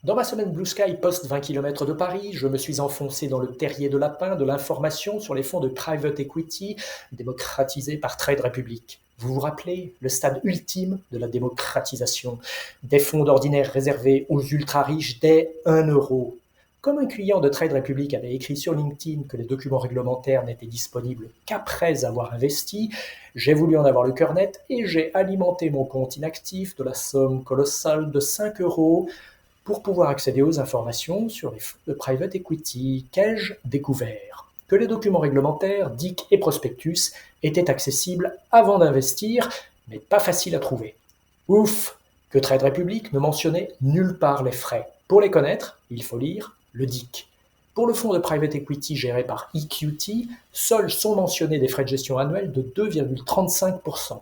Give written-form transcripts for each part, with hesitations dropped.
Dans ma semaine Blue Sky post 20 km de Paris, je me suis enfoncé dans le terrier de lapin de l'information sur les fonds de private equity démocratisés par Trade Republic. Vous vous rappelez, le stade ultime de la démocratisation, des fonds d'ordinaire réservés aux ultra-riches dès 1 euro. Comme un client de Trade Republic avait écrit sur LinkedIn que les documents réglementaires n'étaient disponibles qu'après avoir investi, j'ai voulu en avoir le cœur net et j'ai alimenté mon compte inactif de la somme colossale de 5 euros pour pouvoir accéder aux informations sur les fonds de private equity. Qu'ai-je découvert? Que les documents réglementaires, DIC et prospectus étaient accessibles avant d'investir, mais pas faciles à trouver. Ouf! Que Trade Republic ne mentionnait nulle part les frais. Pour les connaître, il faut lire le DIC. Pour le fonds de private equity géré par EQT, seuls sont mentionnés des frais de gestion annuels de 2,35%.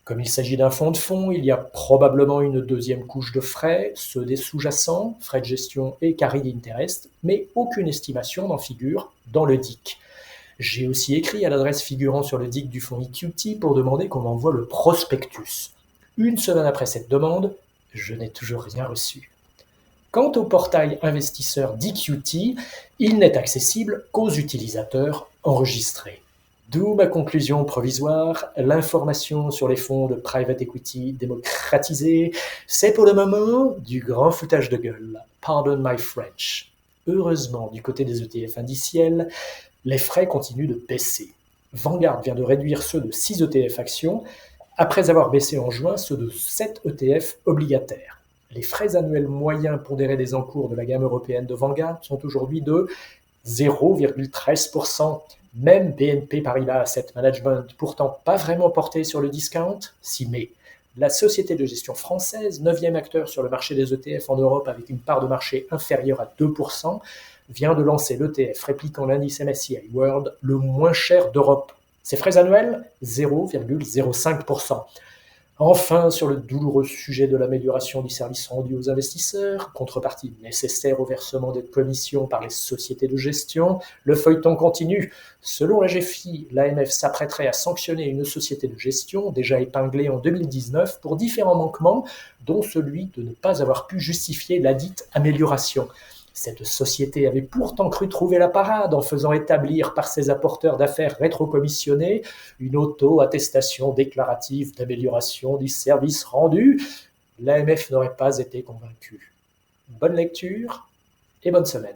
Comme il s'agit d'un fonds de fonds, il y a probablement une deuxième couche de frais, ceux des sous-jacents, frais de gestion et carried interest, mais aucune estimation n'en figure dans le DIC. J'ai aussi écrit à l'adresse figurant sur le DIC du fonds EQT pour demander qu'on envoie le prospectus. Une semaine après cette demande, je n'ai toujours rien reçu. Quant au portail investisseur d'EQT, il n'est accessible qu'aux utilisateurs enregistrés. D'où ma conclusion provisoire, l'information sur les fonds de private equity démocratisés, c'est pour le moment du grand foutage de gueule. Pardon my French. Heureusement, du côté des ETF indiciels, les frais continuent de baisser. Vanguard vient de réduire ceux de 6 ETF actions, après avoir baissé en juin ceux de 7 ETF obligataires. Les frais annuels moyens pondérés des encours de la gamme européenne de Vanguard sont aujourd'hui de 0,13%. Même BNP Paribas Asset Management, pourtant pas vraiment porté sur le discount, s'y met. La société de gestion française, 9e acteur sur le marché des ETF en Europe avec une part de marché inférieure à 2%, vient de lancer l'ETF répliquant l'indice MSCI World le moins cher d'Europe. Ses frais annuels, 0,05%. Enfin, sur le douloureux sujet de l'amélioration du service rendu aux investisseurs, contrepartie nécessaire au versement des commissions par les sociétés de gestion, le feuilleton continue. Selon la GFI, l'AMF s'apprêterait à sanctionner une société de gestion déjà épinglée en 2019 pour différents manquements, dont celui de ne pas avoir pu justifier ladite amélioration. Cette société avait pourtant cru trouver la parade en faisant établir par ses apporteurs d'affaires rétrocommissionnés une auto-attestation déclarative d'amélioration du service rendu. L'AMF n'aurait pas été convaincue. Bonne lecture et bonne semaine.